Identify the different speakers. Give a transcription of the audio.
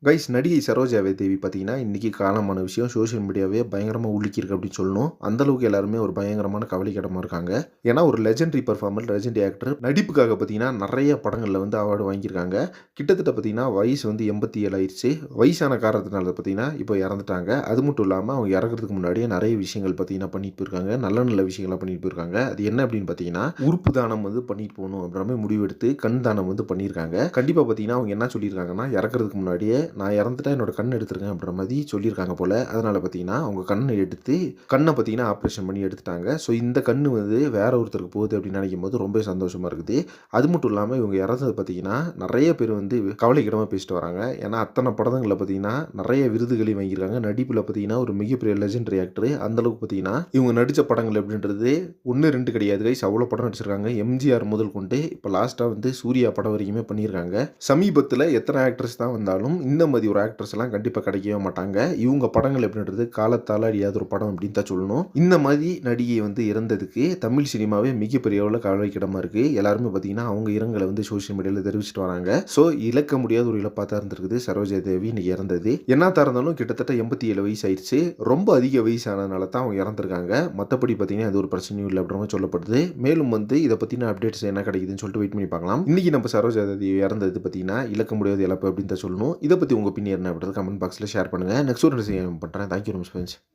Speaker 1: Guys நடிகை சரோஜா தேவி பார்த்தீங்கன்னா, இன்னைக்கு காலமான விஷயம் சோஷியல் மீடியாவே பயங்கரமா உலுக்கியிருக்கு அப்படின்னு சொல்லணும். அந்த அளவுக்கு எல்லாருமே ஒரு பயங்கரமான கவலைக்கிடமா இருக்காங்க. ஏன்னா ஒரு லெஜெண்டரி பெர்ஃபார்மர், லெஜெண்டரி ஆக்டர் நடிப்புக்காக பார்த்தீங்கன்னா, நெறைய படங்கள்ல வந்து அவார்டு வாங்கியிருக்காங்க. கிட்டத்தட்ட பார்த்தீங்கன்னா, வயசு வந்து 87 ஆயிருச்சு. வயசான காரணத்தினால பார்த்தீங்கன்னா, இப்போ இறந்துட்டாங்க. அது மட்டும் இல்லாம அவங்க இறக்கறதுக்கு முன்னாடியே நெறைய விஷயங்கள் பார்த்தீங்கன்னா பண்ணிட்டு போயிருக்காங்க. நல்ல நல்ல விஷயங்களா பண்ணிட்டு போயிருக்காங்க. அது என்ன அப்படின்னு பார்த்தீங்கன்னா, உறுப்பு தானம் வந்து பண்ணிட்டு போணும் அப்படின்ற மாரி முடிவெடுத்து கண் தானம் வந்து பண்ணியிருக்காங்க. கண்டிப்பா பார்த்தீங்கன்னா, அவங்க என்ன சொல்லியிருக்காங்கன்னா, இறக்கறதுக்கு முன்னாடியே நான் இறந்துட்டா என்னோட கண் எடுத்துருங்க அப்படின்ற மாதிரி சொல்லியிருக்காங்க போல. அதனால பார்த்தீங்கன்னா, அவங்க கண்ண எடுத்து கண்ண பார்த்தீங்கன்னா ஆப்ரேஷன் பண்ணி எடுத்துட்டாங்க. ஸோ இந்த கண்ணு வந்து வேற ஒருத்தருக்கு போகுது அப்படின்னு நினைக்கும்போது ரொம்ப சந்தோஷமா இருக்குது. அது மட்டும் இல்லாம இவங்க இறந்தது பார்த்தீங்கன்னா, நெறைய பேர் வந்து கவலைக்கிடமா பேசிட்டு வராங்க. ஏன்னா அத்தன படங்கள்ல பார்த்தீங்கன்னா, நெறைய விருதுகளையும் வாங்கியிருக்காங்க. நடிப்புல பார்த்தீங்கன்னா, ஒரு மிகப்பெரிய லெஜெண்டரி ஆக்டர். அந்த அளவுக்கு பார்த்தீங்கன்னா, இவங்க நடிச்ச படங்கள் எப்படின்றது 1, 2 கிடையாது கைஸ். அவ்வளோ படம் நடிச்சிருக்காங்க. எம்ஜிஆர் முதல் கொண்டு இப்ப லாஸ்ட்டா வந்து சூர்யா படம் வரைக்குமே பண்ணியிருக்காங்க. சமீபத்தில எத்தன ஆக்டர்ஸ் தான் வந்தாலும், இந்த மாரி ஒரு ஆக்டர்ஸ் எல்லாம் கண்டிப்பா கிடைக்கவே மாட்டாங்க. இவங்க படங்கள் எப்படின்றது காலத்தால அழியாத ஒரு படம் அப்படின்னு தான் சொல்லணும். இந்த மாரி நடிகை வந்து இறந்ததுக்கு தமிழ் சினிமாவே மிகப்பெரிய அளவுல கவலைக்கிடமா இருக்கு. எல்லாருமே பார்த்தீங்கன்னா, அவங்க இரங்கல வந்து சோசியல் மீடியால தெரிவிச்சுட்டு வராங்க. ஸோ இழக்க முடியாத ஒரு இழப்பா தான் இருந்திருக்குது. சரோஜா தேவி இன்னைக்கு இறந்தது. என்னத்தா இருந்தாலும் கிட்டத்தட்ட 87 வயசு ஆயிருச்சு. ரொம்ப அதிக வயசானதுனால தான் அவங்க இறந்திருக்காங்க. மத்தபடி பார்த்தீங்கன்னா, எந்த ஒரு பிரச்சனையும் இல்ல அப்படின்ற மாரி சொல்லப்படுது. மேலும் வந்து இத பத்தின அப்டேட்ஸ் என்ன கிடைக்குதுன்னு சொல்லிட்டு வெயிட் பண்ணி பார்க்கலாம். இன்னைக்கு நம்ம சரோஜா தேவி இறந்தது பார்த்தீங்கன்னா, இழக்க முடியாத இழப்பு அப்படின்னு தான் சொல்லணும். இத பத்தி உங்க ஒப்பீனியன் என்ன அப்படின்றத கமெண்ட் பாக்ஸ்ல ஷேர் பண்ணுங்க. நெக்ஸ்ட் ஒரு விஷயம் பண்றேன். Thank you very much friends.